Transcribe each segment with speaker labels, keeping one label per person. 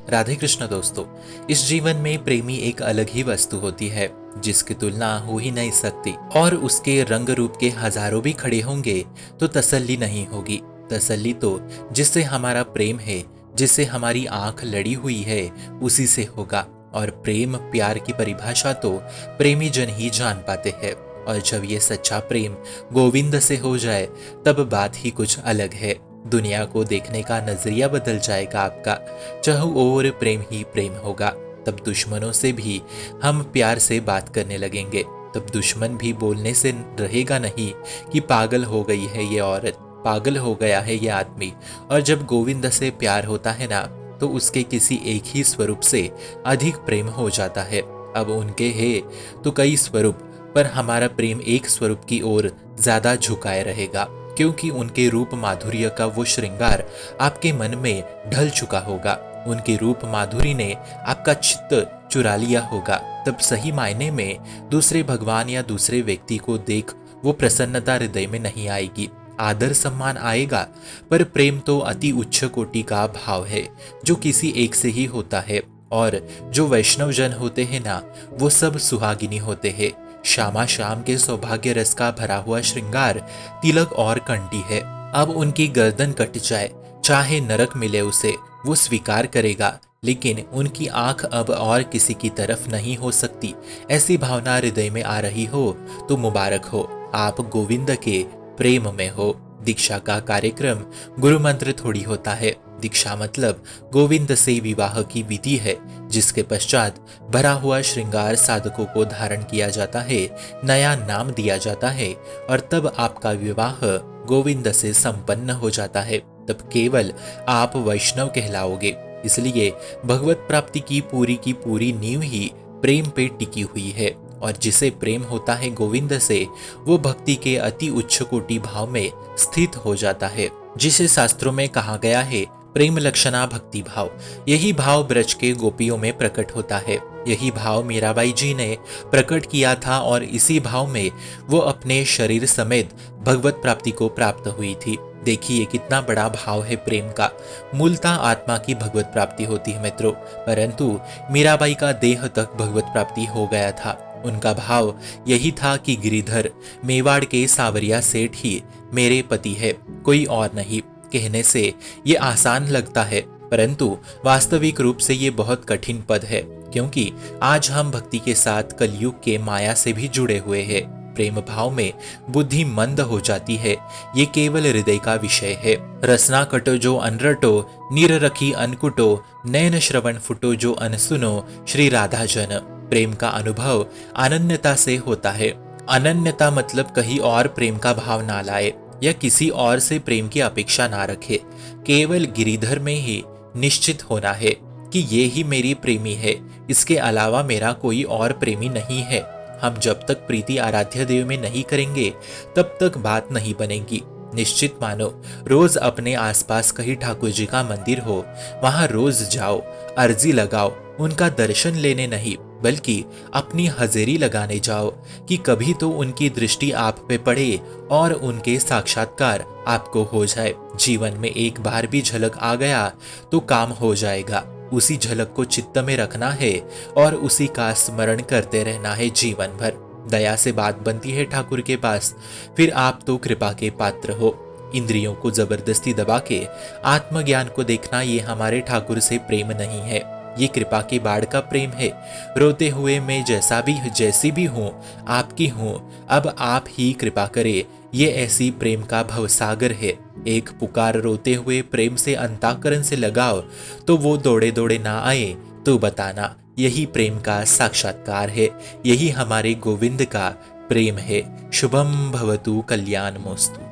Speaker 1: राधे कृष्ण दोस्तों। इस जीवन में प्रेमी एक अलग ही वस्तु होती है जिसकी तुलना हो ही नहीं सकती, और उसके रंग रूप के हजारों भी खड़े होंगे तो तसल्ली नहीं होगी। तसल्ली तो जिससे हमारा प्रेम है, जिससे हमारी आंख लड़ी हुई है, उसी से होगा। और प्रेम प्यार की परिभाषा तो प्रेमी जन ही जान पाते हैं। और जब ये सच्चा प्रेम गोविंद से हो जाए तब बात ही कुछ अलग है। दुनिया को देखने का नजरिया बदल जाएगा आपका। चाहो और प्रेम ही प्रेम होगा। तब दुश्मनों से भी हम प्यार से बात करने लगेंगे। तब दुश्मन भी बोलने से रहेगा नहीं कि पागल हो गई है ये औरत, पागल हो गया है ये आदमी। और जब गोविंद से प्यार होता है ना, तो उसके किसी एक ही स्वरूप से अधिक प्रेम हो जाता है। अब उनके है तो कई स्वरूप, पर हमारा प्रेम एक स्वरूप की ओर ज्यादा झुकाए रहेगा, क्योंकि उनके रूप माधुर्य का वो श्रृंगार आपके मन में ढल चुका होगा। उनके रूप माधुरी ने आपका चित्त चुरा लिया होगा। तब सही मायने में दूसरे भगवान या दूसरे व्यक्ति को देख वो प्रसन्नता हृदय में नहीं आएगी। आदर सम्मान आएगा, पर प्रेम तो अति उच्च कोटि का भाव है जो किसी एक से ही होता है। और जो वैष्णव जन होते हैं ना, वो सब सुहागिनी होते हैं। श्यामा शाम के सौभाग्य रस का भरा हुआ श्रृंगार तिलक और कंठी है। अब उनकी गर्दन कट जाए, चाहे नरक मिले उसे, वो स्वीकार करेगा। लेकिन उनकी आंख अब और किसी की तरफ नहीं हो सकती। ऐसी भावना हृदय में आ रही हो तो मुबारक हो, आप गोविंद के प्रेम में हो। दीक्षा का कार्यक्रम गुरु मंत्र थोड़ी होता है। दीक्षा मतलब गोविंद से विवाह की विधि है, जिसके पश्चात भरा हुआ श्रृंगार साधकों को धारण किया जाता है, नया नाम दिया जाता है, और तब आपका विवाह गोविंद से संपन्न हो जाता है। तब केवल आप वैष्णव कहलाओगे। इसलिए भगवत प्राप्ति की पूरी नींव ही प्रेम पे टिकी हुई है। और जिसे प्रेम होता है गोविंद से, वो भक्ति के अति उच्च कोटि भाव में स्थित हो जाता है, जिसे शास्त्रों में कहा गया है प्रेम लक्षणा भक्ति भाव। यही भाव ब्रज के गोपियों में प्रकट होता है। यही भाव मीराबाई जी ने प्रकट किया था, और इसी भाव में वो अपने शरीर समेत भगवत प्राप्ति को प्राप्त हुई थी। देखिए कितना बड़ा भाव है प्रेम का। मूलतः आत्मा की भगवत प्राप्ति होती है मित्रों, परंतु मीराबाई का देह तक भगवत प्राप्ति हो गया था। उनका भाव यही था कि गिरिधर मेवाड़ के सावरिया सेठ ही मेरे पति है, कोई और नहीं। कहने से ये आसान लगता है, परंतु वास्तविक रूप से ये बहुत कठिन पद है, क्योंकि आज हम भक्ति के साथ कलयुग के माया से भी जुड़े हुए हैं। प्रेम भाव में बुद्धि मंद हो जाती है, ये केवल हृदय का विषय है। रसना कटो जो अनरटो, नीर रखी अनकुटो, नैन श्रवण फुटो जो अनसुनो, श्री राधा जन। प्रेम का अनुभव अनन्यता से होता है। अनन्यता मतलब कहीं और प्रेम का भाव ना लाए, या किसी और से प्रेम की अपेक्षा ना रखे। केवल गिरिधर में ही निश्चित होना है कि ये ही मेरी प्रेमी है, इसके अलावा मेरा कोई और प्रेमी नहीं है। हम जब तक प्रीति आराध्य देव में नहीं करेंगे तब तक बात नहीं बनेगी। निश्चित मानो, रोज अपने आसपास कहीं ठाकुर जी का मंदिर हो, वहां रोज जाओ, अर्जी लगाओ, उनका दर्शन लेने नहीं बल्कि अपनी हाजिरी लगाने जाओ, कि कभी तो उनकी दृष्टि आप पे पड़े और उनके साक्षात्कार आपको हो जाए। जीवन में एक बार भी झलक आ गया तो काम हो जाएगा। उसी झलक को चित्त में रखना है और उसी का स्मरण करते रहना है जीवन भर। दया से बात बनती है ठाकुर के पास, फिर आप तो कृपा के पात्र हो। इंद्रियों को जबरदस्ती दबा के आत्मज्ञान को देखना, ये हमारे ठाकुर से प्रेम नहीं है, ये कृपा की बाढ़ का प्रेम है। रोते हुए मैं जैसी भी हूँ आपकी हूँ, अब आप ही कृपा करे, ये ऐसी प्रेम का भवसागर है। एक पुकार रोते हुए प्रेम से अंताकरण से लगाओ, तो वो दौड़े दौड़े ना आए तो बताना। यही प्रेम का साक्षात्कार है, यही हमारे गोविंद का प्रेम है। शुभम भवतु कल्याणमस्तु।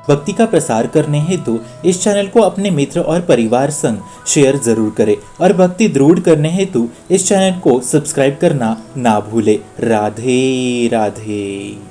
Speaker 2: भक्ति का प्रसार करने हेतु इस चैनल को अपने मित्र और परिवार संग शेयर जरूर करें, और भक्ति दृढ़ करने हेतु इस चैनल को सब्सक्राइब करना ना भूले। राधे राधे।